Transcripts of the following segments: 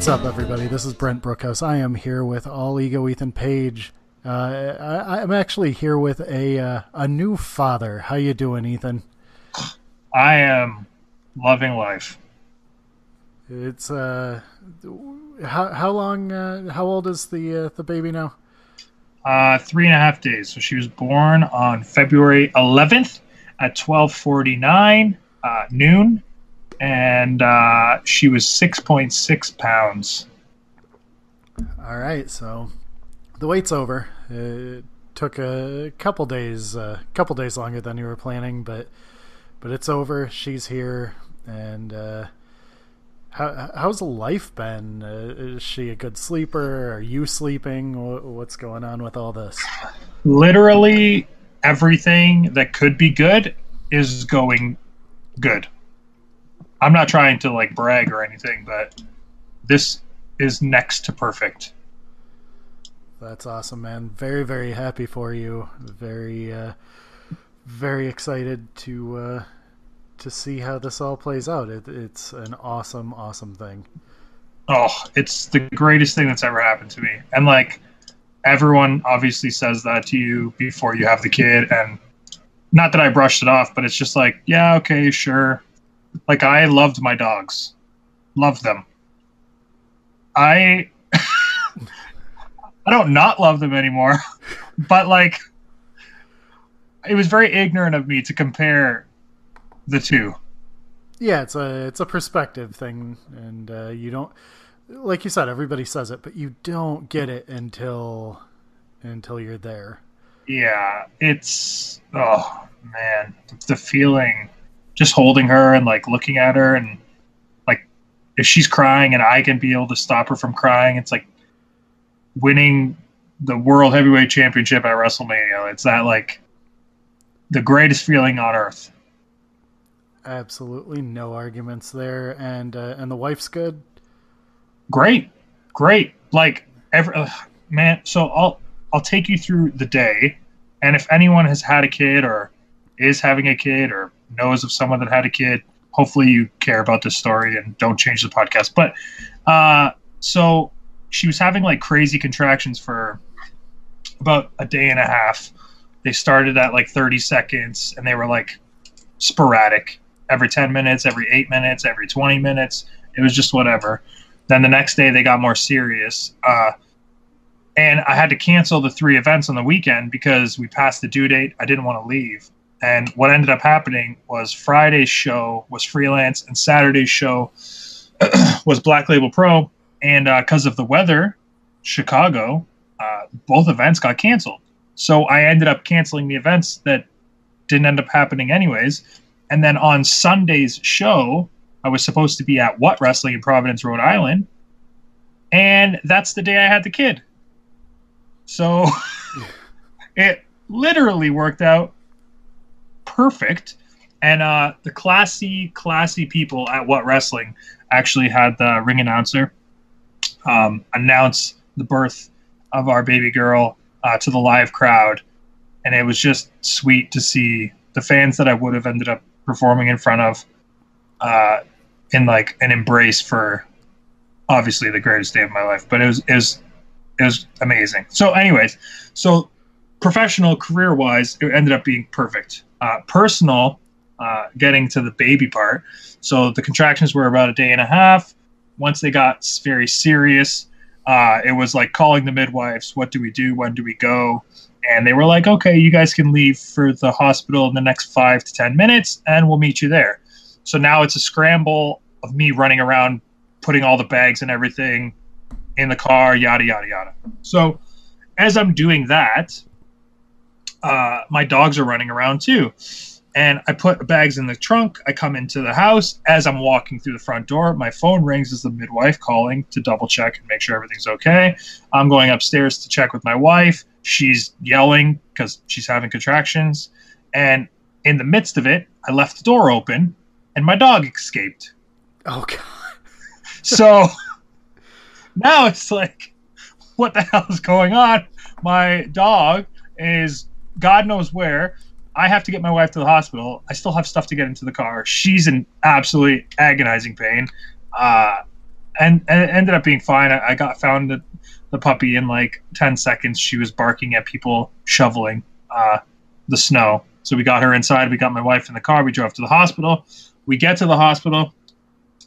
What's up, everybody? This is Brent Brookhouse. I am here with All Ego Ethan Page. I'm actually here with a new father. How you doing, Ethan? I am loving life. It's how long? How old is the baby now? 3.5 days. So she was born on February 11th at 12:49 noon, and she was 6.6 pounds. All right, so the wait's over. It took a couple days longer than you were planning, but it's over. She's here, and how's life been? Is she a good sleeper? Are you sleeping? What's going on with all this? Literally everything that could be good is going good. I'm not trying to like brag or anything, but this is next to perfect. That's awesome, man. Very, very happy for you. Very, very excited to see how this all plays out. It's an awesome, awesome thing. Oh, it's the greatest thing that's ever happened to me. And like everyone obviously says that to you before you have the kid, and not that I brushed it off, but it's just like, yeah, okay, sure. Like I loved my dogs. Loved them. I don't not love them anymore, but like it was very ignorant of me to compare the two. Yeah, it's a perspective thing, and you don't, like you said, everybody says it, but you don't get it until you're there. Yeah, it's oh man, the feeling, just holding her and like looking at her, and like if she's crying and I can be able to stop her from crying, it's like winning the World Heavyweight Championship at WrestleMania. It's that like the greatest feeling on earth. Absolutely no arguments there, and the wife's good. Great. Like man. So I'll take you through the day, and if anyone has had a kid or is having a kid or knows of someone that had a kid, hopefully you care about this story and don't change the podcast. But so she was having like crazy contractions for about a day and a half. They started at like 30 seconds, and they were like sporadic. Every 10 minutes, every 8 minutes, every 20 minutes. It was just whatever. Then the next day they got more serious. And I had to cancel the 3 events on the weekend because we passed the due date. I didn't want to leave. And what ended up happening was Friday's show was freelance and Saturday's show was Black Label Pro. And because of the weather, Chicago, both events got canceled. So I ended up canceling the events that didn't end up happening anyways. And then on Sunday's show, I was supposed to be at What Wrestling in Providence, Rhode Island. And that's the day I had the kid. So it literally worked out perfect. And the classy people at What Wrestling actually had the ring announcer announce the birth of our baby girl to the live crowd. And it was just sweet to see the fans that I would have ended up performing in front of in like an embrace for obviously the greatest day of my life. But it was amazing. So anyways, so professional career wise, it ended up being perfect. Personal, getting to the baby part. So the contractions were about a day and a half. Once they got very serious, it was like calling the midwives. What do we do? When do we go? And they were like, okay, you guys can leave for the hospital in the next 5 to 10 minutes, and we'll meet you there. So now it's a scramble of me running around, putting all the bags and everything in the car, yada, yada, yada. So as I'm doing that, my dogs are running around too. And I put bags in the trunk. I come into the house. As I'm walking through the front door, my phone rings as the midwife calling to double check and make sure everything's okay. I'm going upstairs to check with my wife. She's yelling because she's having contractions. And in the midst of it, I left the door open and my dog escaped. Oh, God. So now it's like, what the hell is going on? My dog is God knows where. I have to get my wife to the hospital. I still have stuff to get into the car. She's in absolutely agonizing pain. and it ended up being fine. I got found the puppy in like 10 seconds. She was barking at people shoveling the snow. So we got her inside. We got my wife in the car. We drove to the hospital. We get to the hospital.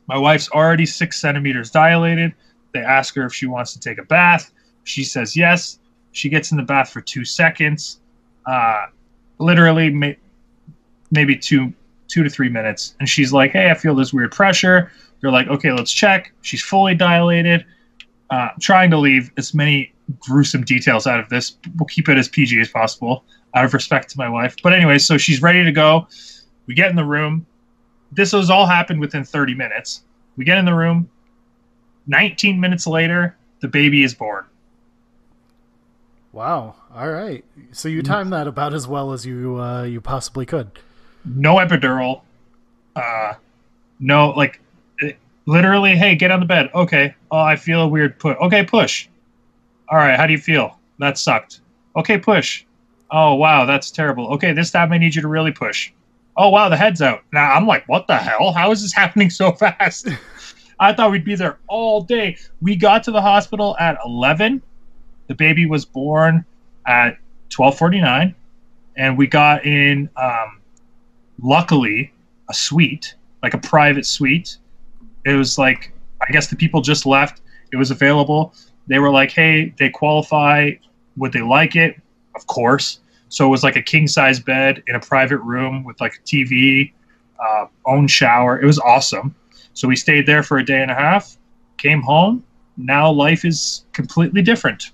My wife's already 6 centimeters dilated. They ask her if she wants to take a bath. She says yes. She gets in the bath for 2 seconds. Literally maybe two to 3 minutes. And she's like, hey, I feel this weird pressure. They're like, okay, let's check. She's fully dilated. Trying to leave as many gruesome details out of this. We'll keep it as PG as possible out of respect to my wife. But anyway, so she's ready to go. We get in the room. This has all happened within 30 minutes. We get in the room. 19 minutes later, the baby is born. Wow. All right. So you timed that about as well as you possibly could. No epidural. No, like, literally, hey, get on the bed. Okay. Oh, I feel a weird push. Okay, push. All right, how do you feel? That sucked. Okay, push. Oh, wow, that's terrible. Okay, this time I need you to really push. Oh, wow, the head's out. Now, I'm like, what the hell? How is this happening so fast? I thought we'd be there all day. We got to the hospital at 11. The baby was born at 12:49. And we got in, luckily, a suite, like a private suite. It was like, I guess the people just left. It was available. They were like, hey, they qualify. Would they like it? Of course. So it was like a king-size bed in a private room with like a TV, own shower. It was awesome. So we stayed there for a day and a half, came home. Now life is completely different.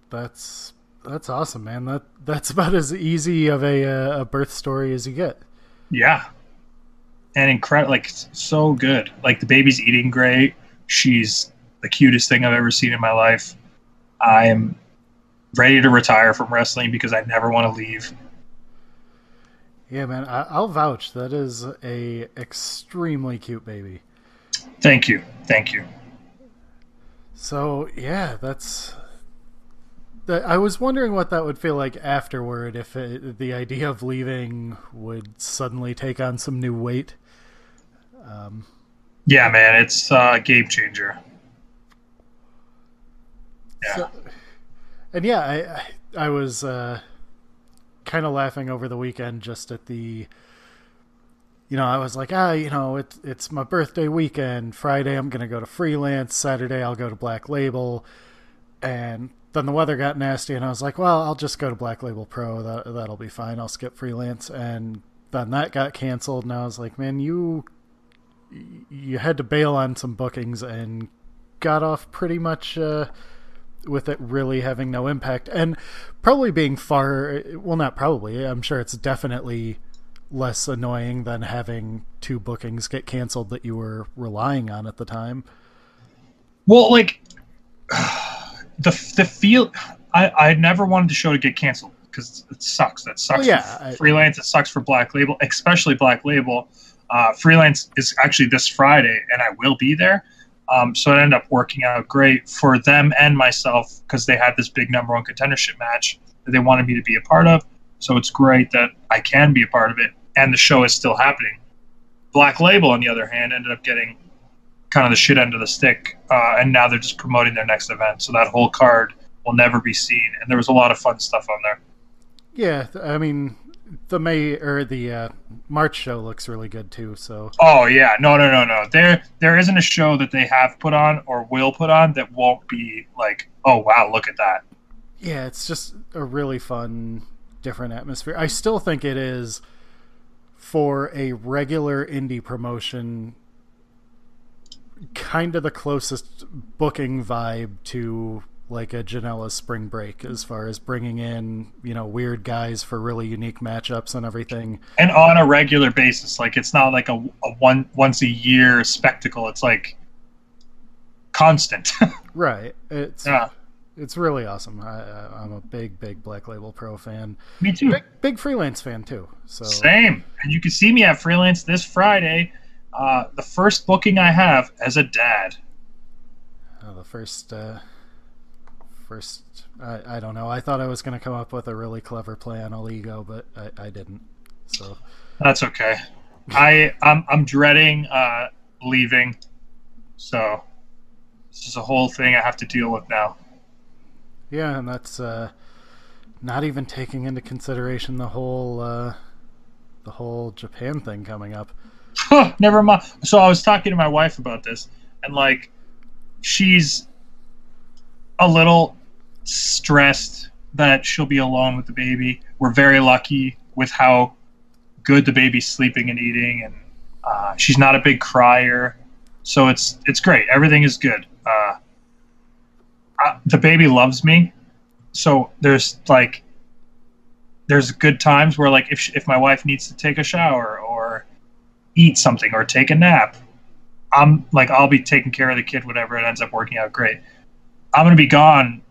That's awesome, man. That's about as easy of a birth story as you get. Yeah. And incredible, like, so good. Like, the baby's eating great. She's the cutest thing I've ever seen in my life. I am ready to retire from wrestling because I never want to leave. Yeah, man, I'll vouch. That is a extremely cute baby. Thank you. So, yeah, I was wondering what that would feel like afterward, if the idea of leaving would suddenly take on some new weight. Yeah, man, it's a game changer. Yeah. So, and yeah, I was kind of laughing over the weekend just at the, I was like, it's my birthday weekend. Friday I'm going to go to freelance. Saturday I'll go to Black Label. And then the weather got nasty and I was like, well, I'll just go to Black Label Pro. That'll be fine. I'll skip freelance. And then that got canceled and I was like, man, you had to bail on some bookings and got off pretty much with it really having no impact, and probably being not probably, I'm sure it's definitely less annoying than having 2 bookings get canceled that you were relying on at the time. Well, like, the feel, I never wanted the show to get canceled because it sucks. That sucks. Well, for freelance. It sucks for Black Label, especially Black Label. Freelance is actually this Friday, and I will be there. So it ended up working out great for them and myself because they had this big #1 contendership match that they wanted me to be a part of. So it's great that I can be a part of it, and the show is still happening. Black Label, on the other hand, ended up getting kind of the shit end of the stick, and now they're just promoting their next event. So that whole card will never be seen, and there was a lot of fun stuff on there. Yeah, I mean, the March show looks really good too. So. Oh yeah, no. There isn't a show that they have put on or will put on that won't be like, oh wow, look at that. Yeah, it's just a really fun, different atmosphere. I still think it is, for a regular indie promotion, kind of the closest booking vibe to like a Janela's Spring Break, as far as bringing in, weird guys for really unique matchups and everything. And on a regular basis. Like, it's not like a once a year spectacle. It's like constant. Right. It's really awesome. I'm a big Black Label Pro fan. Me too. Big freelance fan too. So same. And you can see me at freelance this Friday. The first booking I have as a dad. The first, I don't know. I thought I was going to come up with a really clever play on Oligo, but I didn't. So that's okay. I'm dreading leaving So this is a whole thing I have to deal with now. Yeah, and that's not even taking into consideration the whole Japan thing coming up. Never mind. So I was talking to my wife about this, and like, she's a little stressed that she'll be alone with the baby. We're very lucky with how good the baby's sleeping and eating, and she's not a big crier, so it's great. Everything is good. The baby loves me, so there's good times where like if my wife needs to take a shower or eat something or take a nap, I'll be taking care of the kid, whatever. It ends up working out great. I'm gonna be gone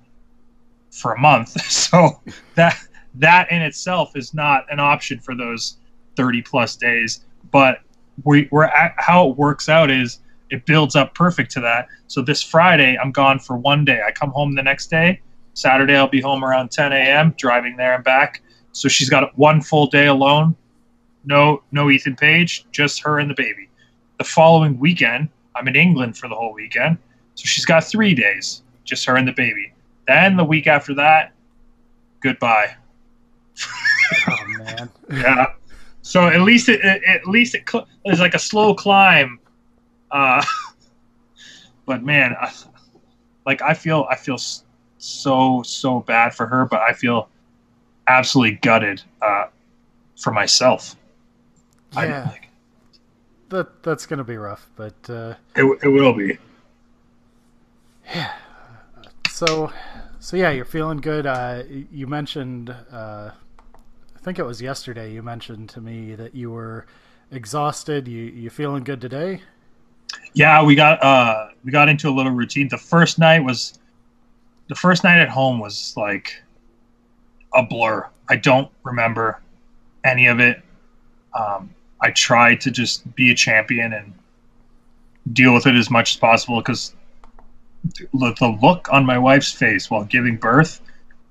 for a month, so that in itself is not an option for those 30 plus days. But we're at, how it works out is it builds up perfect to that. So this Friday I'm gone for one day. I come home the next day. Saturday I'll be home around 10 a.m. driving there and back. So she's got one full day alone. No Ethan Page, just her and the baby. The following weekend I'm in England for the whole weekend, so she's got 3 days, just her and the baby. Then the week after that, goodbye. Oh man. Yeah. So at least it is like a slow climb. But man, I feel so bad for her, but I feel absolutely gutted for myself. Yeah. That's gonna be rough, but it will be. Yeah. So yeah, you're feeling good. You mentioned, I think it was yesterday, you mentioned to me that you were exhausted. You feeling good today? Yeah, we got into a little routine. The first night at home was like a blur. I don't remember any of it. I tried to just be a champion and deal with it as much as possible, because the look on my wife's face while giving birth,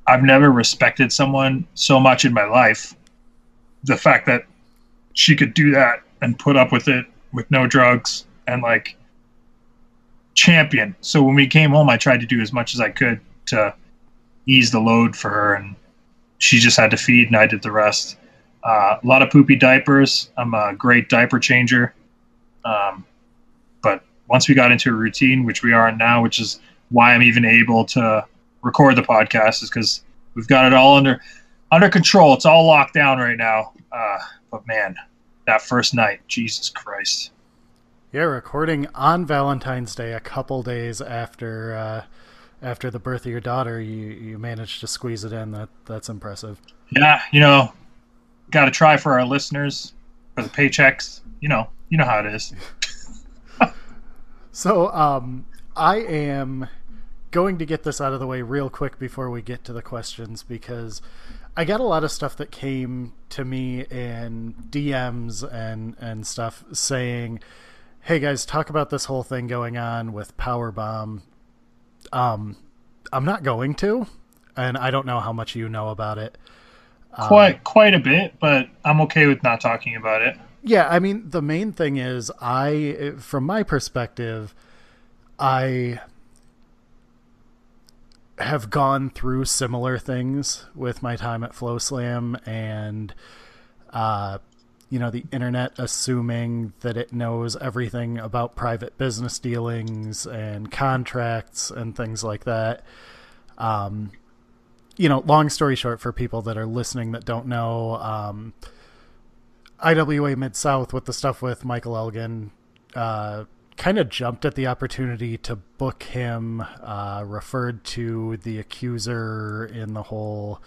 I've never respected someone so much in my life. The fact that she could do that and put up with it with no drugs and like champion. So when we came home, I tried to do as much as I could to ease the load for her, and she just had to feed and I did the rest. A lot of poopy diapers. I'm a great diaper changer. But once we got into a routine, which we are in now, which is why I'm even able to record the podcast, is because we've got it all under control. It's all locked down right now. But man, that first night, Jesus Christ. Yeah, recording on Valentine's Day, a couple days after the birth of your daughter, you managed to squeeze it in. That's impressive. Yeah, got to try for our listeners, for the paychecks. You know how it is. So, I am going to get this out of the way real quick before we get to the questions, because I got a lot of stuff that came to me in DMs and stuff saying, hey guys, talk about this whole thing going on with Powerbomb. I'm not going to, and I don't know how much you know about it. Quite a bit, but I'm okay with not talking about it. Yeah, I mean, the main thing is, from my perspective, I have gone through similar things with my time at FlowSlam, and the internet assuming that it knows everything about private business dealings and contracts and things like that. Long story short, for people that are listening that don't know, IWA Mid-South, with the stuff with Michael Elgin, kind of jumped at the opportunity to book him, referred to the accuser in the whole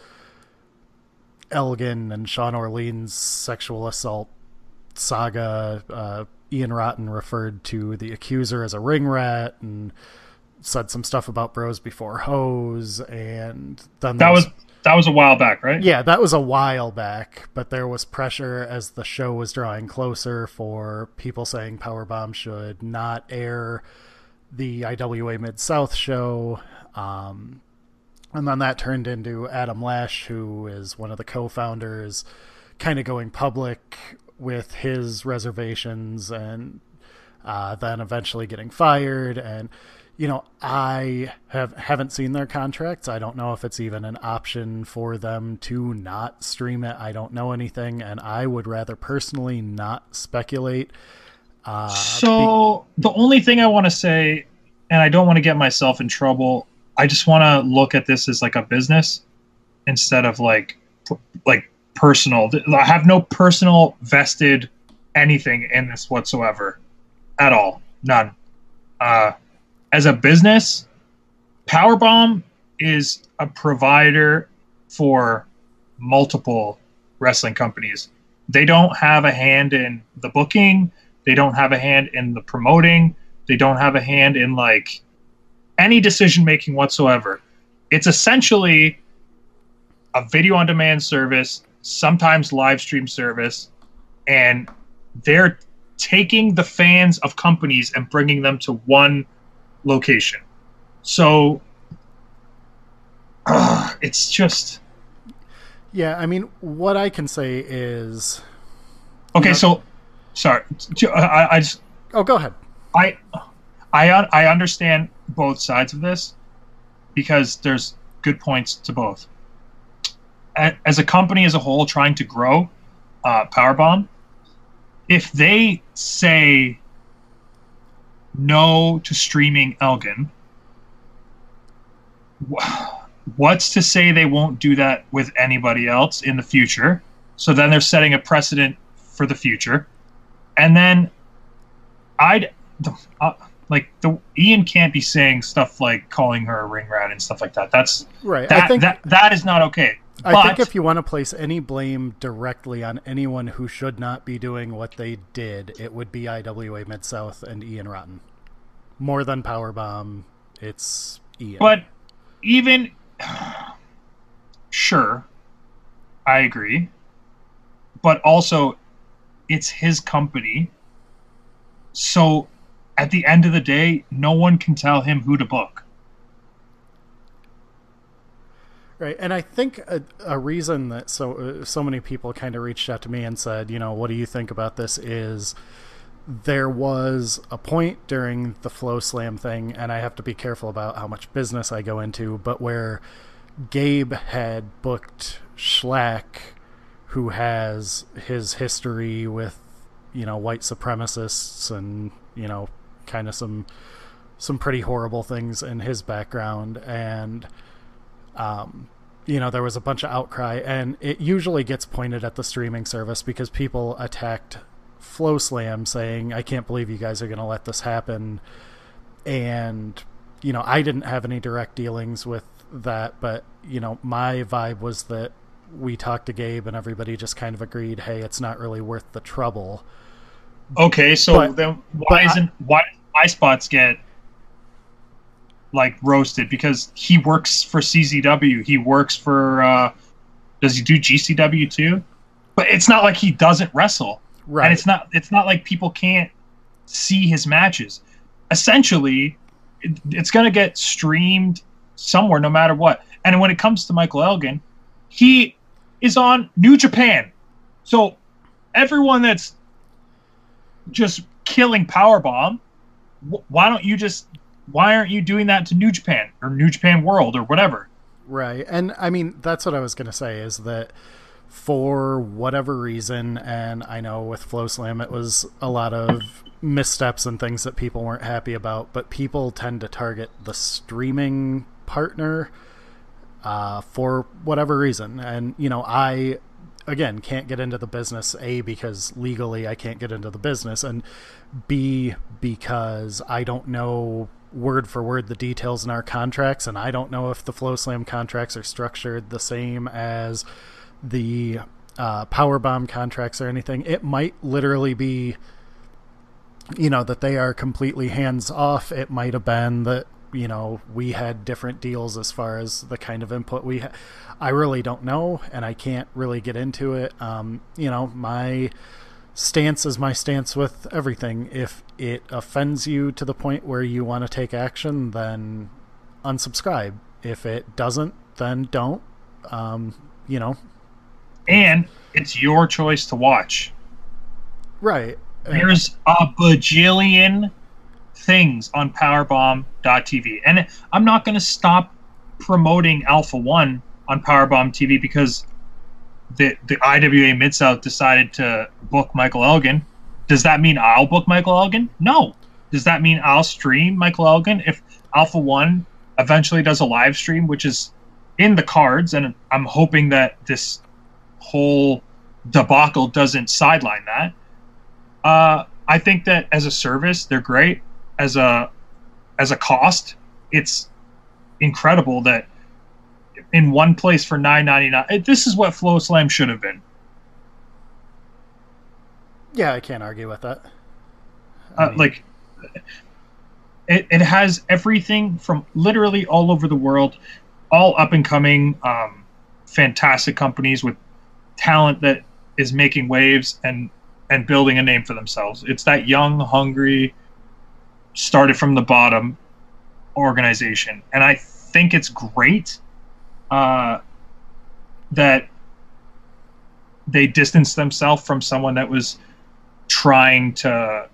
Elgin and Sean Orleans sexual assault saga. Ian Rotten referred to the accuser as a ring rat and said some stuff about bros before hoes, and then that was a while back, right? Yeah, that was a while back, but there was pressure as the show was drawing closer for people saying Powerbomb should not air the IWA Mid-South show. And then that turned into Adam Lash, who is one of the co-founders, kind of going public with his reservations and then eventually getting fired. And I haven't seen their contracts. I don't know if it's even an option for them to not stream it. I don't know anything, and I would rather personally not speculate. So the only thing I want to say, and I don't want to get myself in trouble, I just want to look at this as like a business instead of like personal. I have no personal vested anything in this whatsoever at all. None. As a business, Powerbomb is a provider for multiple wrestling companies. They don't have a hand in the booking. They don't have a hand in the promoting. They don't have a hand in like any decision making whatsoever. It's essentially a video on demand service, sometimes live stream service, and they're taking the fans of companies and bringing them to one location. So it's just, yeah, I mean, what I can say is, okay. So sorry, I just, oh, go ahead. I understand both sides of this because there's good points to both. As a company as a whole trying to grow Powerbomb, if they say no to streaming Elgin, what's to say they won't do that with anybody else in the future? So then they're setting a precedent for the future. And then Ian can't be saying stuff like calling her a ring rat and stuff like that. That's right. That is not okay. I think if you want to place any blame directly on anyone who should not be doing what they did, it would be IWA Mid-South and Ian Rotten. More than Powerbomb, it's Ian. But even, sure, I agree. But also, it's his company. So, at the end of the day, no one can tell him who to book. Right, and I think a reason that so many people kind of reached out to me and said, what do you think about this, is there was a point during the Flow Slam thing, and I have to be careful about how much business I go into, but where Gabe had booked Schlack, who has his history with, white supremacists and, kind of some pretty horrible things in his background. And there was a bunch of outcry, and it usually gets pointed at the streaming service because people attacked Flow Slam saying, I can't believe you guys are going to let this happen. And, I didn't have any direct dealings with that, but, my vibe was that we talked to Gabe and everybody just kind of agreed, hey, it's not really worth the trouble. Okay, so then why do my spots get roasted? Because he works for CZW. He works for does he do GCW too? But it's not like he doesn't wrestle. Right. And it's not like people can't see his matches. Essentially, it's going to get streamed somewhere no matter what. And when it comes to Michael Elgin, he is on New Japan. So everyone that's just killing Powerbomb, why aren't you doing that to New Japan or New Japan World or whatever? Right. And I mean, that's what I was going to say, is that for whatever reason, and I know with Flow Slam it was a lot of missteps and things that people weren't happy about, but people tend to target the streaming partner for whatever reason. And, I, again, can't get into the business, A, because legally I can't get into the business, and B, because I don't know word for word the details in our contracts, and I don't know if the Flow Slam contracts are structured the same as the Powerbomb contracts or anything. It might literally be, that they are completely hands off. It might have been that, we had different deals as far as the kind of input we had. I really don't know, and I can't really get into it. My stance is my stance with everything. If it offends you to the point where you want to take action, then unsubscribe. If it doesn't, then don't. And it's your choice to watch. Right. There's a bajillion things on powerbomb.tv, and I'm not going to stop promoting Alpha One on Powerbomb TV because the IWA Mid-South decided to book Michael Elgin. Does that mean I'll book Michael Elgin? No. Does that mean I'll stream Michael Elgin if Alpha One eventually does a live stream, which is in the cards, and I'm hoping that this whole debacle doesn't sideline that. I think that as a service, they're great. As a cost, it's incredible that in one place for $9.99. This is what Flow Slam should have been. Yeah, I can't argue with that. Like, it has everything from literally all over the world, all up and coming, fantastic companies with talent that is making waves and building a name for themselves. It's that young, hungry, started from the bottom organization, and I think it's great that they distanced themselves from someone that was trying to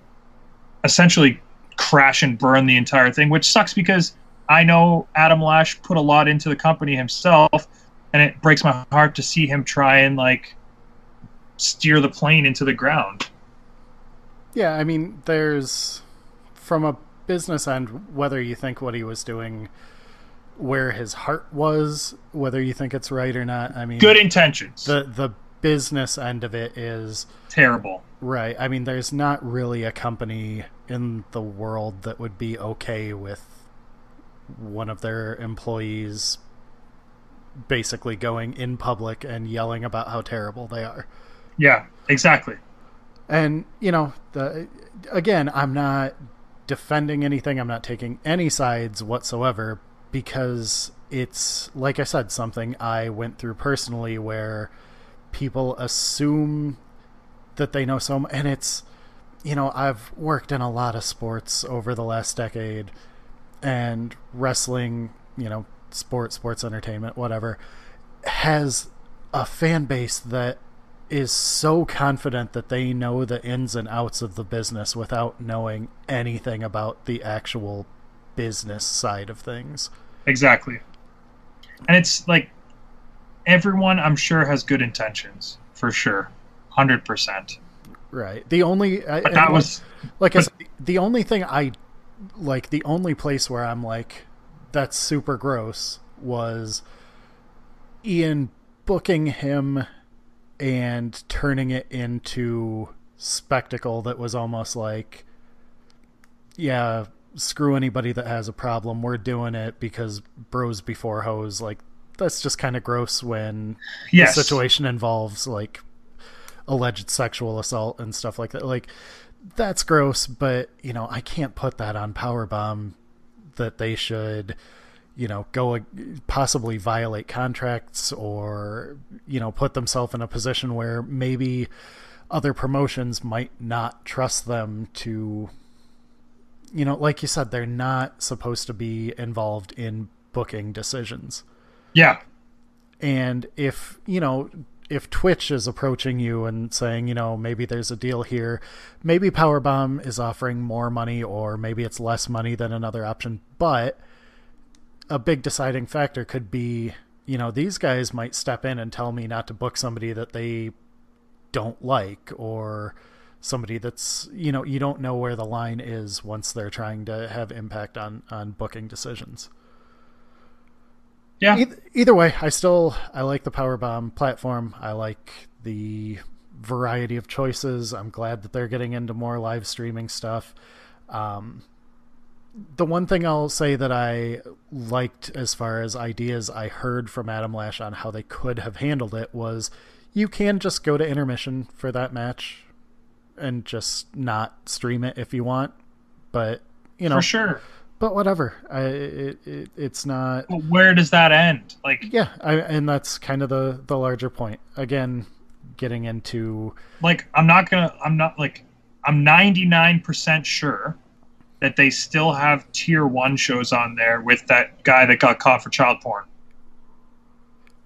essentially crash and burn the entire thing, which sucks because I know Adam Lash put a lot into the company himself, and it breaks my heart to see him try and like steer the plane into the ground. Yeah, I mean, there's, from a business end, whether you think what he was doing, where his heart was, whether you think it's right or not, I mean, good intentions. The business end of it is terrible. Right. I mean, there's not really a company in the world that would be okay with one of their employees basically going in public and yelling about how terrible they are. Yeah, exactly. And, you know, again, I'm not defending anything. I'm not taking any sides whatsoever because it's, like I said, something I went through personally where people assume that they know so much. And it's, you know, I've worked in a lot of sports over the last decade, and wrestling, you know, sports entertainment, whatever, has a fan base that is so confident that they know the ins and outs of the business without knowing anything about the actual business side of things. Exactly. And it's like everyone, I'm sure, has good intentions, for sure. 100%. Right. The only the only thing I like, the only place where I'm like, that's super gross, was Ian booking him and turning it into spectacle that was almost like, yeah, screw anybody that has a problem, we're doing it because bros before hoes. Like, that's just kind of gross when the situation involves like alleged sexual assault and stuff like that. Like, that's gross, but, you know, I can't put that on Powerbomb that they should, you know, go possibly violate contracts or, you know, put themselves in a position where maybe other promotions might not trust them to, you know, like you said, they're not supposed to be involved in booking decisions. Yeah. And if, you know, if Twitch is approaching you and saying, you know, maybe there's a deal here, maybe Powerbomb is offering more money or maybe it's less money than another option, but a big deciding factor could be, you know, these guys might step in and tell me not to book somebody that they don't like, or somebody that's, you know, you don't know where the line is once they're trying to have impact on booking decisions. Yeah. Either way, I like the Powerbomb platform. I like the variety of choices. I'm glad that they're getting into more live streaming stuff. The one thing I'll say that I liked as far as ideas I heard from Adam Lash on how they could have handled it was, you can just go to intermission for that match and just not stream it if you want. But, you know, for sure. But whatever. It's not. Well, where does that end? Like, yeah, and that's kind of the larger point. Again, getting into, like, I'm 99% sure that they still have tier 1 shows on there with that guy that got caught for child porn.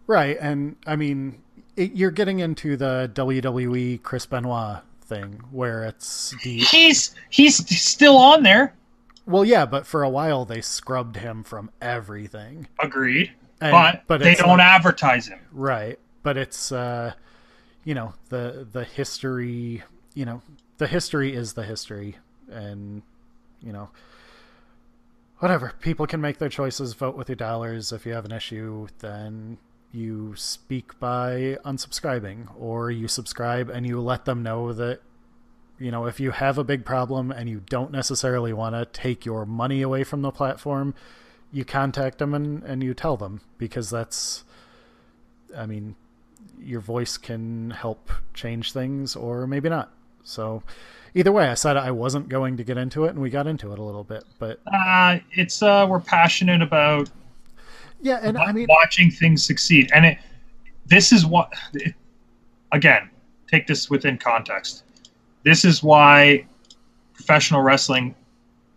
Right, and I mean, you're getting into the WWE Chris Benoit thing where it's the he's still on there. Well, yeah, but for a while they scrubbed him from everything. Agreed. And, but they don't advertise him. Right. But it's you know, the history, you know, the history is the history, and you know, whatever. People can make their choices, vote with your dollars. If you have an issue, then you speak by unsubscribing, or you subscribe and you let them know that, you know, if you have a big problem and you don't necessarily want to take your money away from the platform, you contact them and you tell them, because that's, I mean, your voice can help change things or maybe not. So either way, I said I wasn't going to get into it, and we got into it a little bit, but it's we're passionate about and I mean, watching things succeed. And this is what, again, take this within context. This is why professional wrestling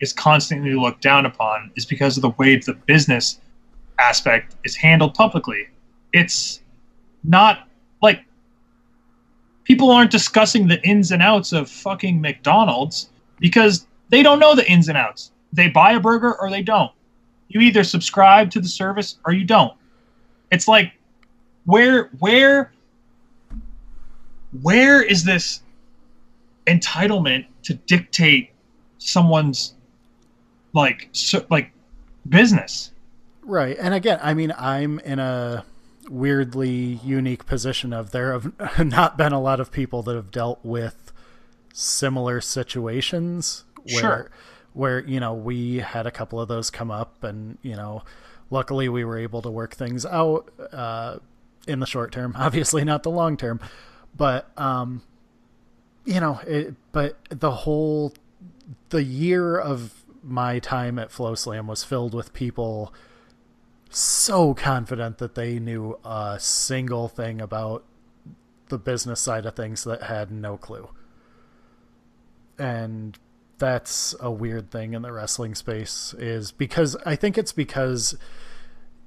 is constantly looked down upon, is because of the way the business aspect is handled publicly. It's not like people aren't discussing the ins and outs of fucking McDonald's because they don't know the ins and outs. They buy a burger or they don't. You either subscribe to the service or you don't. It's like, where is this entitlement to dictate someone's like business? Right. And again, I mean, I'm in a weirdly unique position of there have not been a lot of people that have dealt with similar situations where, you know, we had a couple of those come up, and, you know, luckily we were able to work things out in the short term, obviously not the long term, but you know, but the year of my time at Flow Slam was filled with people so confident that they knew a single thing about the business side of things that had no clue. And that's a weird thing in the wrestling space, is because I think it's because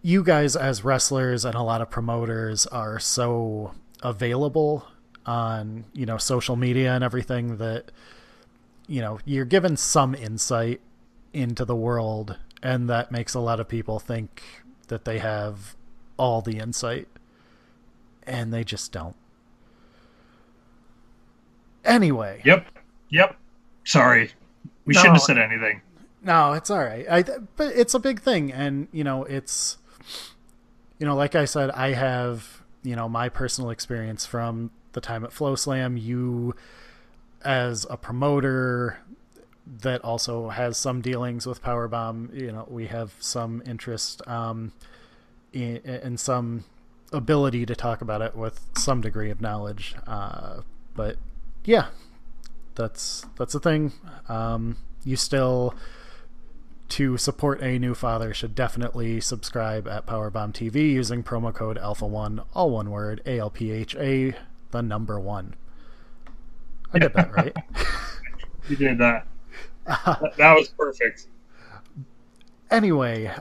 you guys as wrestlers and a lot of promoters are so available on, you know, social media and everything that, you know, you're given some insight into the world, and that makes a lot of people think that they have all the insight, and they just don't. Anyway. Yep. Sorry. We shouldn't have said anything. No, it's all right. But it's a big thing. And, you know, it's, you know, like I said, I have, you know, my personal experience from the time at Flow Slam. You, as a promoter that also has some dealings with Powerbomb, you know, we have some interest in some ability to talk about it with some degree of knowledge. But yeah, that's the thing. You still, to support a new father, should definitely subscribe at Powerbomb TV using promo code Alpha1, all one word, ALPHA, the number 1. I did that right. You did that. That was perfect. Anyway,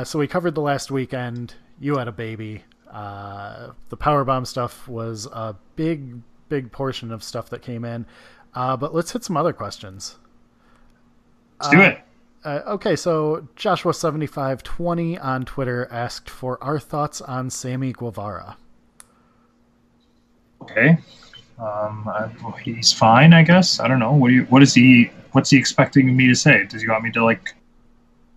so we covered the last weekend. You had a baby. The Powerbomb stuff was a big portion of stuff that came in. But let's hit some other questions. Let's do it. Okay, so Joshua7520 on Twitter asked for our thoughts on Sammy Guevara. Okay. He's fine, I guess. I don't know. What's he expecting me to say? Does he want me to, like,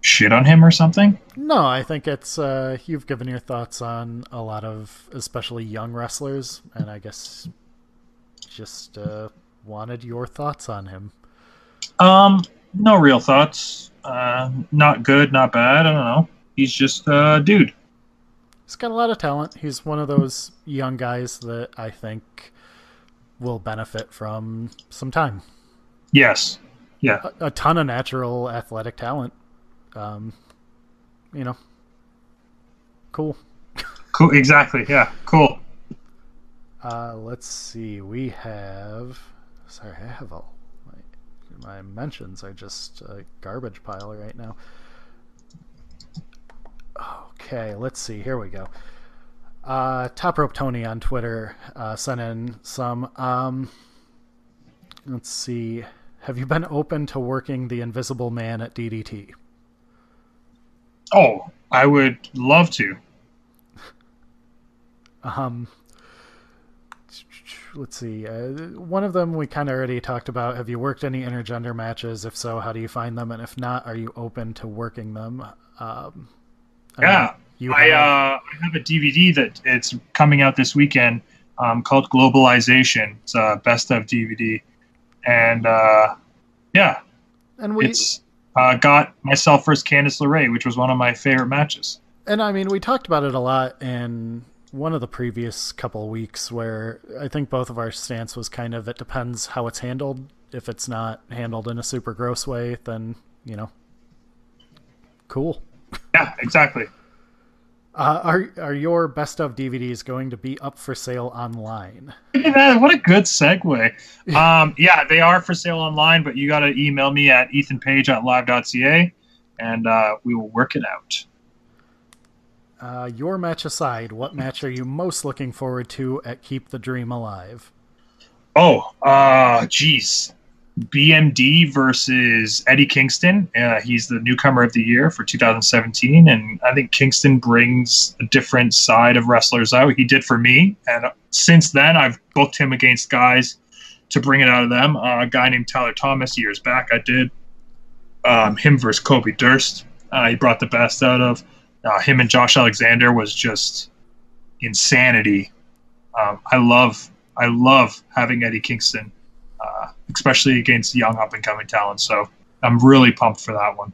shit on him or something? No, I think it's you've given your thoughts on a lot of especially young wrestlers, and I guess just wanted your thoughts on him. No real thoughts. Not good, not bad. I don't know. He's just a dude. He's got a lot of talent. He's one of those young guys that I think will benefit from some time. Yes. Yeah. A ton of natural athletic talent. You know. Cool. Cool. Exactly. Yeah. Cool. Let's see. We have... Sorry, I have all... My mentions are just a garbage pile right now. Okay, let's see. Here we go. Top Rope Tony on Twitter sent in some. Let's see. Have you been open to working the Invisible Man at DDT? Oh, I would love to. Um, let's see. One of them we kind of already talked about. Have you worked any intergender matches? If so, how do you find them? And if not, are you open to working them? Yeah, I have a DVD that it's coming out this weekend called Globalization. It's a best of DVD, and yeah, and it's got myself versus Candice LeRae, which was one of my favorite matches. And I mean, we talked about it a lot in one of the previous couple of weeks, where I think both of our stance was kind of, it depends how it's handled. If it's not handled in a super gross way, then, you know, cool. Yeah, exactly. Are your best of DVDs going to be up for sale online? What a good segue. Yeah, they are for sale online, but you got to email me at ethanpage@live.ca, and we will work it out. Your match aside, what match are you most looking forward to at Keep the Dream Alive? Oh, geez. BMD versus Eddie Kingston. He's the newcomer of the year for 2017, and I think Kingston brings a different side of wrestlers out. He did for me, and since then I've booked him against guys to bring it out of them. A guy named Tyler Thomas years back, I did him versus Kobe Durst. He brought the best out of him, and Josh Alexander was just insanity. I love having Eddie Kingston, especially against young up-and-coming talent. So I'm really pumped for that one.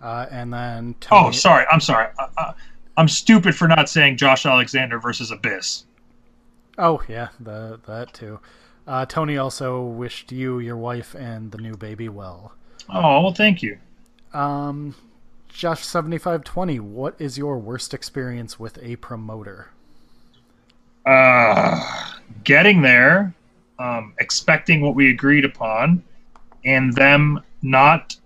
And then Tony... I'm sorry. I'm stupid for not saying Josh Alexander versus Abyss. Oh, yeah, that too. Tony also wished you, your wife, and the new baby well. Oh, well, thank you. Josh7520, what is your worst experience with a promoter? Getting there, expecting what we agreed upon, and them not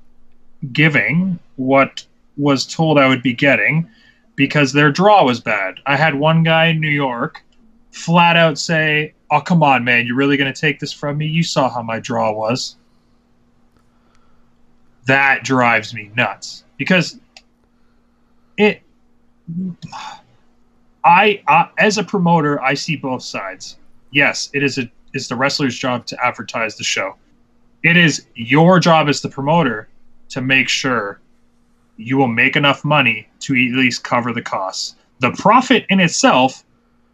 giving what was told I would be getting because their draw was bad. I had one guy in New York flat out say, "Oh, come on, man, you're really going to take this from me? You saw how my draw was." That drives me nuts because I as a promoter, I see both sides. Yes, it's the wrestler's job to advertise the show. It is your job as the promoter to make sure you will make enough money to at least cover the costs. The profit in itself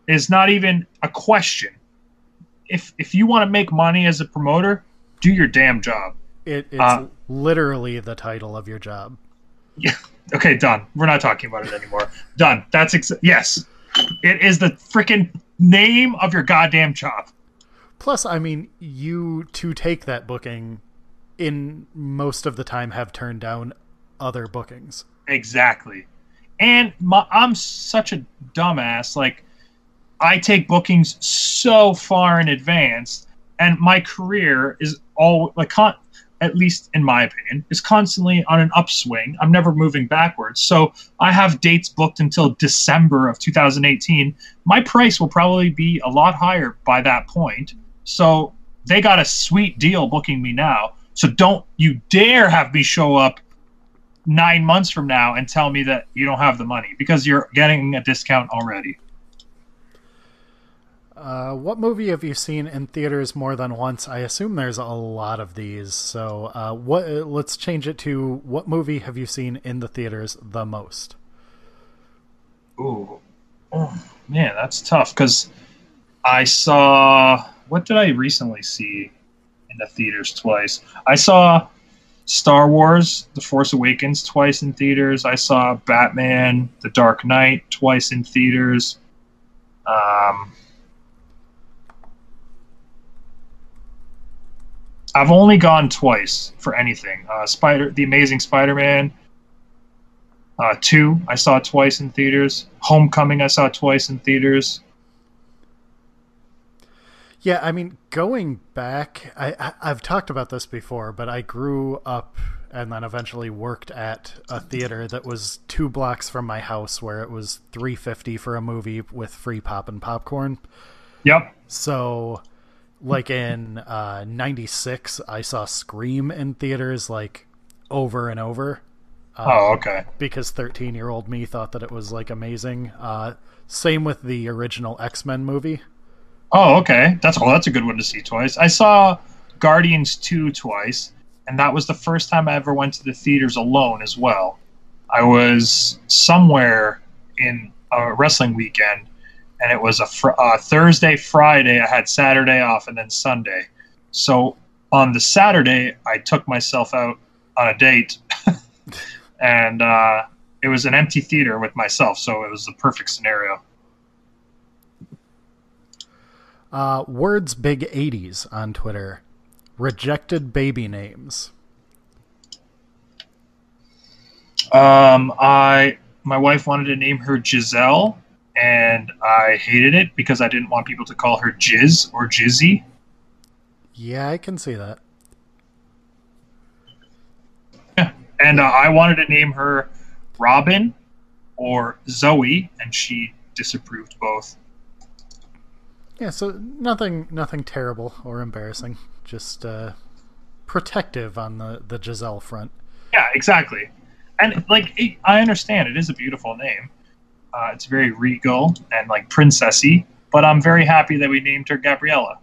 is not even a question. If you want to make money as a promoter, do your damn job. It's literally the title of your job. Yeah. Okay, done. We're not talking about it anymore. Done. Yes. It is the freaking name of your goddamn job. Plus, I mean, you to take that booking in most of the time have turned down other bookings. Exactly. And I'm such a dumbass. Like, I take bookings so far in advance, and my career is all like, at least in my opinion, is constantly on an upswing. I'm never moving backwards. So I have dates booked until December of 2018. My price will probably be a lot higher by that point. So they got a sweet deal booking me now. So don't you dare have me show up 9 months from now and tell me that you don't have the money, because you're getting a discount already. What movie have you seen in theaters more than once? I assume there's a lot of these. So let's change it to, what movie have you seen in the theaters the most? Ooh. Oh, man, that's tough, because I saw... What did I recently see in the theaters twice? I saw Star Wars, The Force Awakens twice in theaters. I saw Batman, The Dark Knight twice in theaters. I've only gone twice for anything. The Amazing Spider-Man 2, I saw twice in theaters. Homecoming, I saw twice in theaters. Yeah, I mean, going back, I've talked about this before, but I grew up and then eventually worked at a theater that was 2 blocks from my house, where it was $3.50 for a movie with free pop and popcorn. Yep. So Like in '96, I saw Scream in theaters like over and over. Oh, okay. Because 13-year-old me thought that it was like amazing. Same with the original X-Men movie. Oh, okay. That's a good one to see twice. I saw Guardians 2 twice, and that was the first time I ever went to the theaters alone as well. I was somewhere in a wrestling weekend, and it was a Thursday, Friday. I had Saturday off, and then Sunday. So on the Saturday, I took myself out on a date, and it was an empty theater with myself, so it was the perfect scenario. Words Big 80s on Twitter. Rejected baby names. My wife wanted to name her Giselle, and I hated it because I didn't want people to call her Jiz or Jizzy. Yeah, I can see that. Yeah. And I wanted to name her Robin or Zoe, and she disapproved both. Yeah, so nothing terrible or embarrassing. Just protective on the Giselle front. Yeah, exactly. And like, I understand it is a beautiful name. It's very regal and like princessy. But I'm very happy that we named her Gabriella.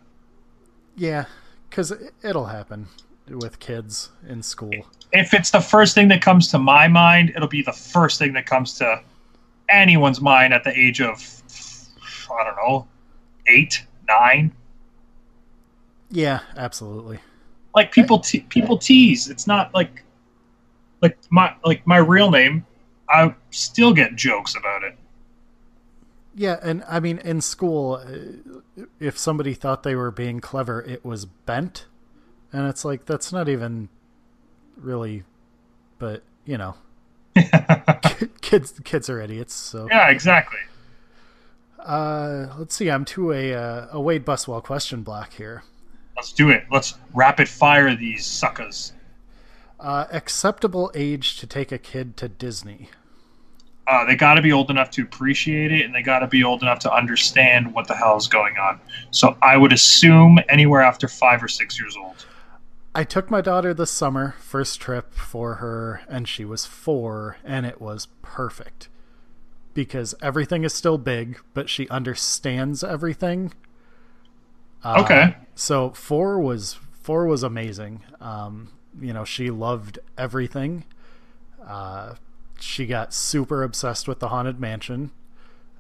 Yeah, because it'll happen with kids in school. If it's the first thing that comes to my mind, it'll be the first thing that comes to anyone's mind at the age of, I don't know, 8, 9. Yeah, absolutely. Like people tease. It's not like my real name. I still get jokes about it. Yeah, and I mean, in school, if somebody thought they were being clever, it was Bent, and it's like that's not even really, but you know, kids are idiots. So yeah, exactly. Let's see. I'm to a Wade Buswell question block here. Let's do it. Let's rapid fire these suckers. Acceptable age to take a kid to Disney. They got to be old enough to appreciate it, and they got to be old enough to understand what the hell is going on. So I would assume anywhere after 5 or 6 years old. I took my daughter this summer, first trip for her, and she was 4, and it was perfect. Because everything is still big, but she understands everything. Okay. So 4 was amazing. You know, she loved everything. She got super obsessed with the Haunted Mansion.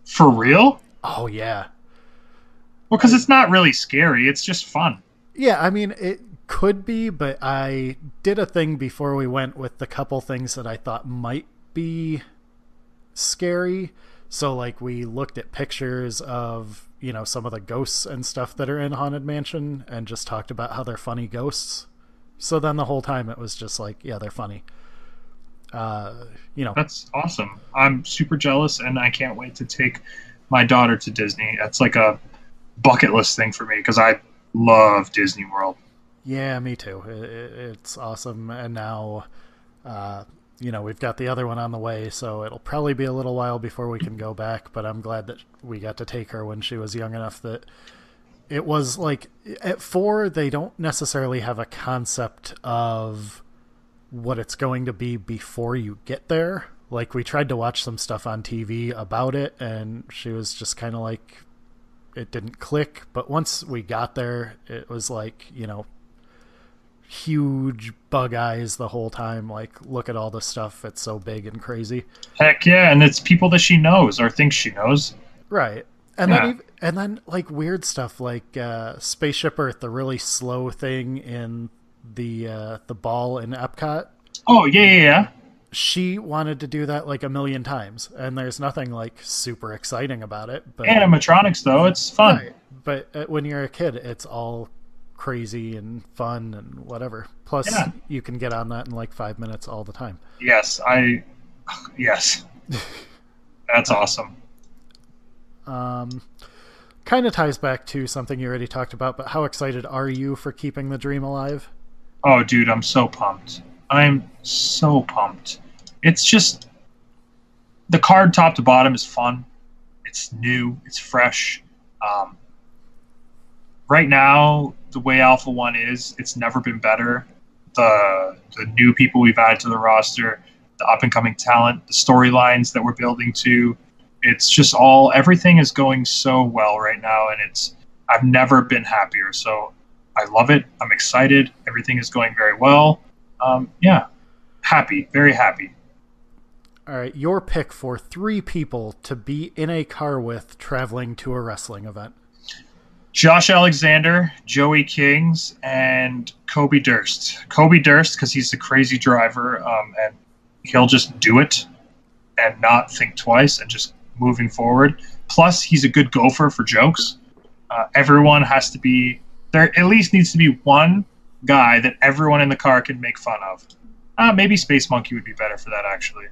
For real? Oh, yeah. Well, because it's not really scary. It's just fun. Yeah, I mean, it could be, but I did a thing before we went with the couple things that I thought might be scary. So, like, we looked at pictures of, you know, some of the ghosts and stuff that are in Haunted Mansion and just talked about how they're funny ghosts. So then the whole time it was just like, yeah, they're funny. You know, that's awesome. I'm super jealous, and I can't wait to take my daughter to Disney. That's like a bucket list thing for me because I love Disney World. Yeah, me too. It's awesome. And now, you know, we've got the other one on the way, so it'll probably be a little while before we can go back, but I'm glad that we got to take her when she was young enough that it was like at 4, they don't necessarily have a concept of what it's going to be before you get there. Like, we tried to watch some stuff on TV about it, and she was just kind of like, it didn't click. But once we got there, it was like, you know, huge bug eyes the whole time. Like, look at all the stuff. It's so big and crazy. Heck yeah. And it's people that she knows or thinks she knows. Right. And then like weird stuff like Spaceship Earth, the really slow thing in the ball in Epcot. Oh, yeah. She wanted to do that like a million times, and there's nothing like super exciting about it. But animatronics, though, it's fun. Right. But when you're a kid, it's all crazy and fun and whatever. Plus, you can get on that in like 5 minutes all the time. Yes, that's awesome. Kind of ties back to something you already talked about, but how excited are you for keeping the dream alive? Oh, dude, I'm so pumped. I'm so pumped. It's just, the card top to bottom is fun. It's new. It's fresh. right now, the way Alpha One is, it's never been better. The new people we've added to the roster, the up and coming talent, the storylines that we're building to, it's just all everything is going so well right now, and I've never been happier. So I love it. I'm excited. Everything is going very well. Yeah, happy, very happy. All right, your pick for 3 people to be in a car with traveling to a wrestling event. Josh Alexander, Joey Kings, and Kobe Durst. Kobe Durst, because he's a crazy driver, and he'll just do it and not think twice and just moving forward. Plus, he's a good gopher for jokes. Everyone has to be there. At least needs to be one guy that everyone in the car can make fun of. Maybe Space Monkey would be better for that, actually.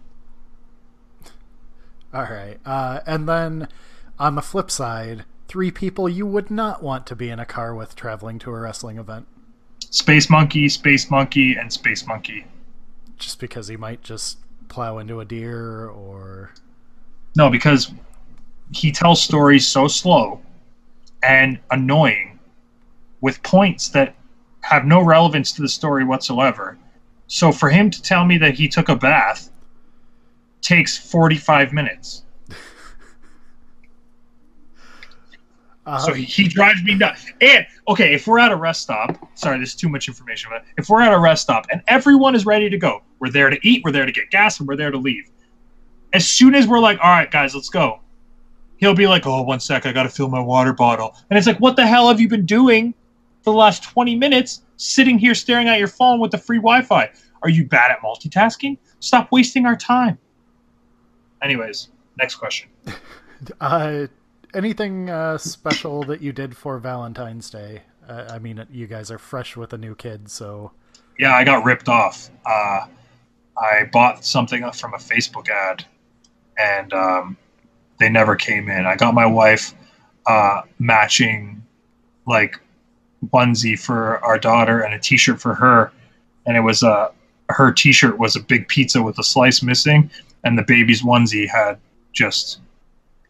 All right, and then on the flip side, 3 people you would not want to be in a car with traveling to a wrestling event. Space Monkey, and Space Monkey. Just because he might just plow into a deer or... No, because he tells stories so slow and annoying with points that have no relevance to the story whatsoever. So for him to tell me that he took a bath takes 45 minutes. So he drives me nuts. And, okay, if we're at a rest stop, sorry, this is too much information, but if we're at a rest stop and everyone is ready to go, we're there to eat, we're there to get gas, and we're there to leave. As soon as we're like, all right, guys, let's go, he'll be like, oh, 1 sec, I got to fill my water bottle. And it's like, what the hell have you been doing for the last 20 minutes sitting here staring at your phone with the free Wi-Fi? Are you bad at multitasking? Stop wasting our time. Anyways, next question. Anything special that you did for Valentine's Day? I mean, you guys are fresh with a new kid, so... Yeah, I got ripped off. I bought something from a Facebook ad, and they never came in. I got my wife matching, like, onesie for our daughter and a T-shirt for her, and it was her T-shirt was a big pizza with a slice missing, and the baby's onesie had just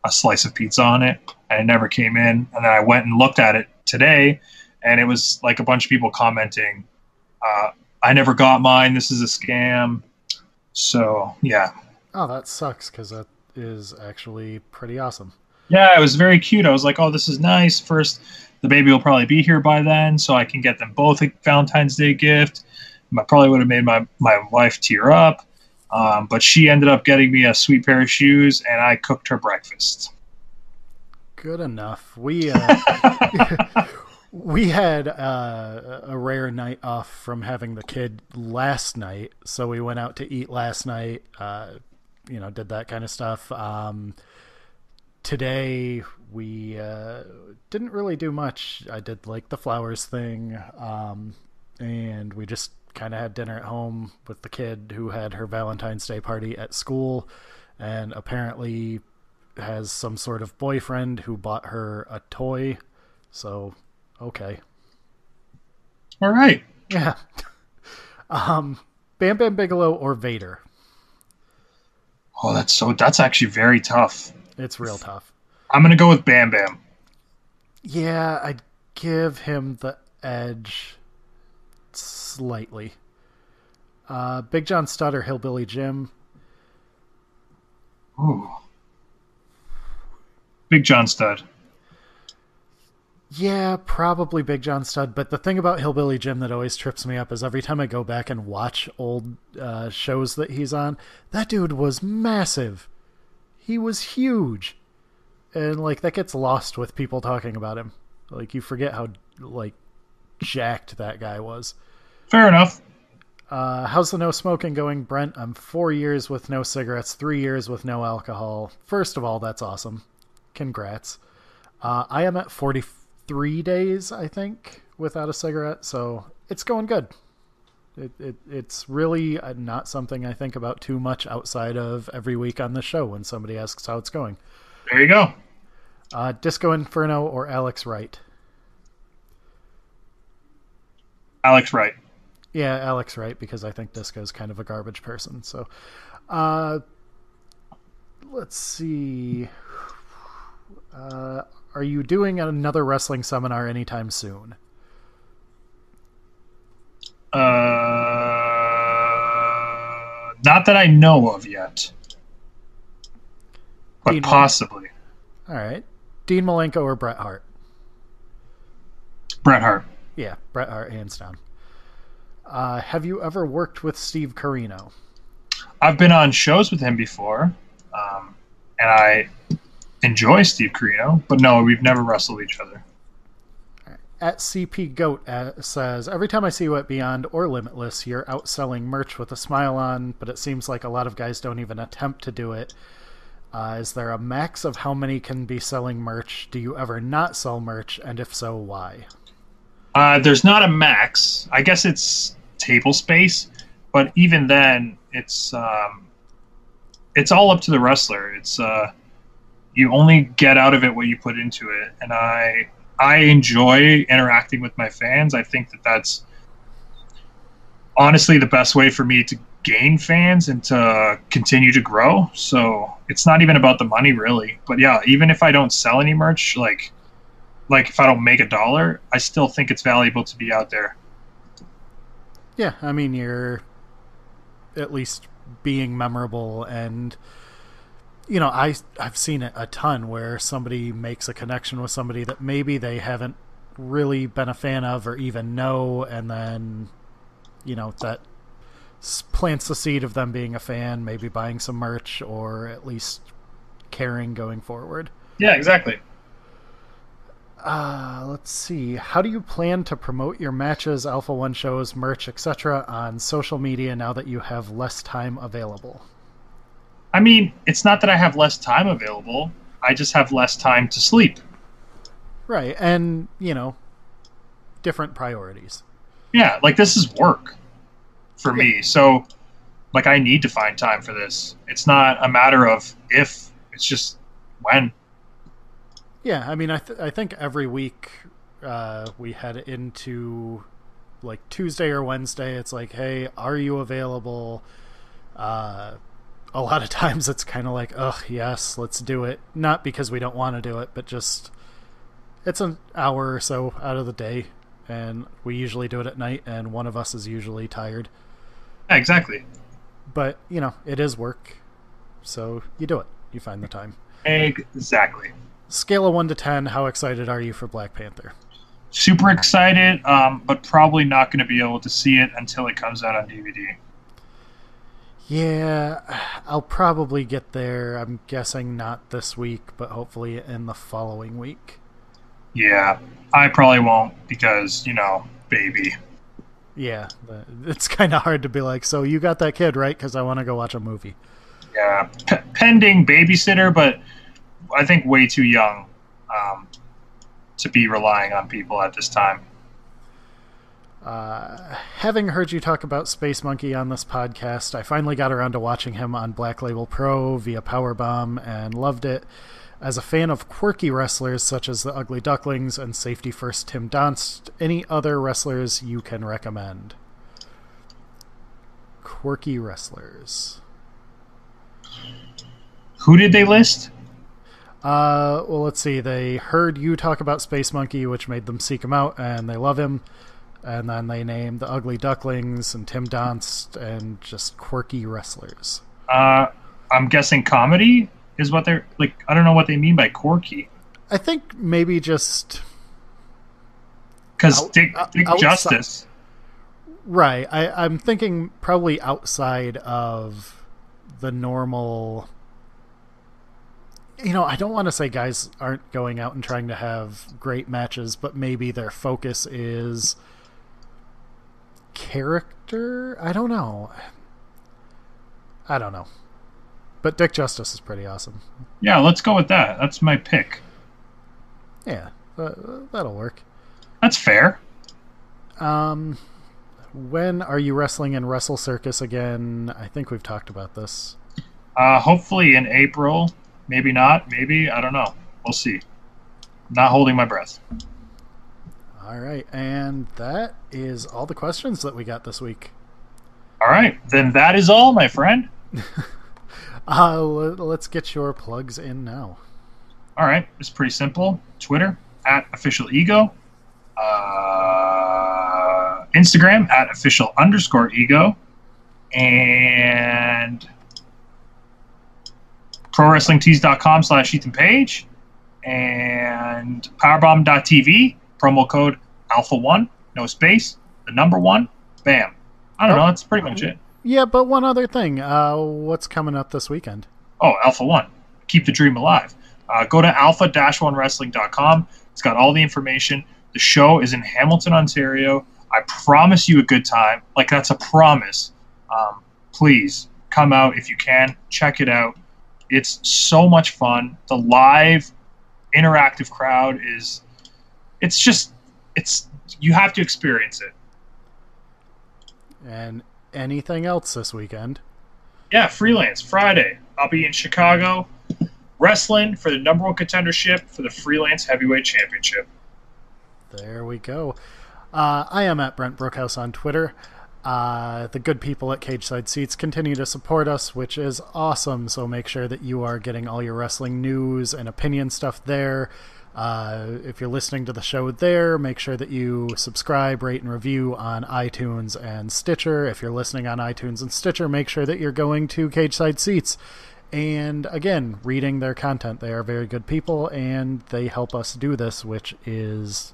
a slice of pizza on it, and it never came in. And then I went and looked at it today, and it was like a bunch of people commenting, I never got mine, this is a scam. So, yeah. Oh, that sucks, because that is actually pretty awesome. Yeah, it was very cute. I was like, oh, this is nice. First, the baby will probably be here by then, so I can get them both a Valentine's Day gift. I probably would have made my wife tear up. But she ended up getting me a sweet pair of shoes, and I cooked her breakfast. Good enough. We we had a rare night off from having the kid last night, so we went out to eat last night. Did that kind of stuff. Today we didn't really do much. I did like the flowers thing, and we just kind of had dinner at home with the kid who had her Valentine's Day party at school and apparently has some sort of boyfriend who bought her a toy. So, okay. All right. Yeah. Bam Bam Bigelow or Vader? Oh, that's actually very tough. It's real tough. I'm going to go with Bam Bam. Yeah, I'd give him the edge slightly. Big John Studd or Hillbilly Jim? Ooh. Big John Studd. Yeah, probably Big John Studd. But the thing about Hillbilly Jim that always trips me up is every time I go back and watch old shows that he's on, that dude was massive. He was huge. And, like, that gets lost with people talking about him. Like, you forget how, like, jacked that guy was. Fair enough. How's the no smoking going, Brent? I'm 4 years with no cigarettes, 3 years with no alcohol. First of all, that's awesome. Congrats. I am at 43 days, I think, without a cigarette, so it's going good. It's really not something I think about too much outside of every week on the show when somebody asks how it's going. There you go. Disco Inferno or Alex Wright? Alex Wright. Yeah, Alex Wright, because I think Disco's kind of a garbage person. So, let's see. are you doing another wrestling seminar anytime soon? Not that I know of yet, but possibly. All right. Dean Malenko or Bret Hart? Bret Hart. Yeah, Bret Hart, hands down. Have you ever worked with Steve Corino? I've been on shows with him before, and I enjoy Steve Corino, but no, we've never wrestled each other. At CP Goat says, every time I see you at Beyond or Limitless, you're outselling merch with a smile on, but it seems like a lot of guys don't even attempt to do it. Is there a max of how many can be selling merch? Do you ever not sell merch? And if so, why? There's not a max. I guess it's table space, but even then, it's all up to the wrestler. It's you only get out of it what you put into it, and I enjoy interacting with my fans. I think that's honestly the best way for me to gain fans and to continue to grow. So it's not even about the money, really. But yeah, even if I don't sell any merch, like if I don't make $1, I still think it's valuable to be out there. Yeah, I mean, you're at least being memorable, and you know, I've seen it a ton where somebody makes a connection with somebody that maybe they haven't really been a fan of or even know, and then, you know, that plants the seed of them being a fan, maybe buying some merch, or at least caring going forward. Yeah, exactly. Let's see. How do you plan to promote your matches, Alpha 1 shows, merch, etc. on social media now that you have less time available? I mean, it's not that I have less time available. I just have less time to sleep. Right. And, you know, different priorities. Yeah, like this is work for me. So, like, I need to find time for this. It's not a matter of if, it's just when. Yeah, I mean, I think every week we head into, like, Tuesday or Wednesday, it's like, hey, are you available? A lot of times it's kind of like, ugh, yes, let's do it. Not because we don't want to do it, but just it's an hour or so out of the day, and we usually do it at night, and one of us is usually tired. Yeah, exactly. But, you know, it is work, so you do it. You find the time. Exactly. Scale of 1 to 10, how excited are you for Black Panther? Super excited, but probably not going to be able to see it until it comes out on DVD. Yeah, I'll probably get there. I'm guessing not this week, but hopefully in the following week. Yeah, I probably won't because, you know, baby. Yeah, it's kind of hard to be like, so you got that kid, right? Because I want to go watch a movie. Yeah, pending babysitter, but I think way too young to be relying on people at this time. Having heard you talk about Space Monkey on this podcast, I finally got around to watching him on Black Label Pro via Powerbomb and loved it. As a fan of quirky wrestlers such as the Ugly Ducklings and Safety First Tim Donst, any other wrestlers you can recommend? Quirky wrestlers. Who did they list? Well, let's see. They heard you talk about Space Monkey, which made them seek him out, and they love him. And then they named the Ugly Ducklings and Tim Donst and just quirky wrestlers. I'm guessing comedy is what they're like. I don't know what they mean by quirky. I think maybe just because Dick Justice. Right. I'm thinking probably outside of the normal. You know, I don't want to say guys aren't going out and trying to have great matches, but maybe their focus is character. I don't know. But Dick Justice is pretty awesome. Yeah, let's go with that. That's my pick. Yeah, that'll work. That's fair. When are you wrestling in Wrestle Circus again? I think we've talked about this. Hopefully in April. Maybe not. Maybe. I don't know. We'll see. Not holding my breath. All right. And that is all the questions that we got this week. All right. Then that is all, my friend. Let's get your plugs in now. All right, it's pretty simple. Twitter at official ego, Instagram at official_ego, and prowrestlingtees.com/Ethan Page, and powerbomb.tv, promo code alpha1, no space, the number 1, bam. I don't know, that's pretty much it. Yeah, but one other thing. What's coming up this weekend? Oh, Alpha 1. Keep the dream alive. Go to alpha-1wrestling.com. It's got all the information. The show is in Hamilton, Ontario. I promise you a good time. Like, that's a promise. Please come out if you can. Check it out. It's so much fun. The live interactive crowd is, you have to experience it. And anything else this weekend? Yeah, Freelance Friday. I'll be in Chicago wrestling for the number 1 contendership for the Freelance Heavyweight Championship. There we go. I am at Brent Brookhouse on Twitter. The good people at Cage Side Seats continue to support us, which is awesome. So make sure that you are getting all your wrestling news and opinion stuff there. If you're listening to the show there, make sure that you subscribe, rate, and review on iTunes and Stitcher. If you're listening on iTunes and Stitcher, make sure that you're going to Cage Side Seats and, again, reading their content. They are very good people, and they help us do this, which is,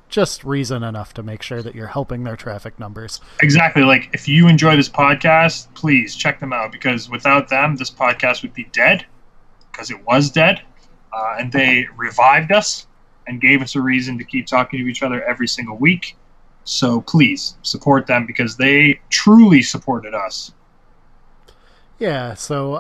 just reason enough to make sure that you're helping their traffic numbers. Exactly. Like, if you enjoy this podcast, please check them out, because without them, this podcast would be dead, because it was dead. And they revived us and gave us a reason to keep talking to each other every single week. So please support them, because they truly supported us. Yeah, so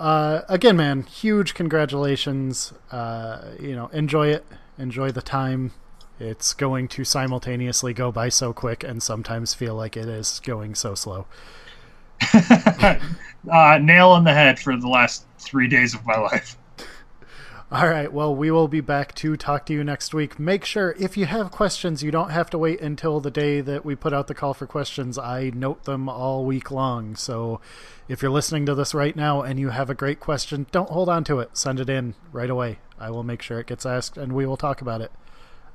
again, man, huge congratulations. Enjoy it. Enjoy the time. It's going to simultaneously go by so quick and sometimes feel like it is going so slow. Nail on the head for the last 3 days of my life. All right, well, we will be back to talk to you next week. Make sure, if you have questions, you don't have to wait until the day that we put out the call for questions. I note them all week long. So if you're listening to this right now and you have a great question, don't hold on to it. Send it in right away. I will make sure it gets asked, and we will talk about it.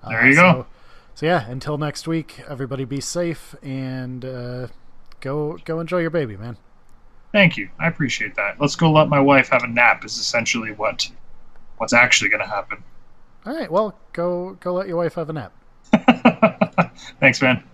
There you go. So yeah, until next week, everybody be safe, and go enjoy your baby, man. Thank you. I appreciate that. Let's go let my wife have a nap is essentially what's actually going to happen. All right, well, go let your wife have a nap. Thanks, man.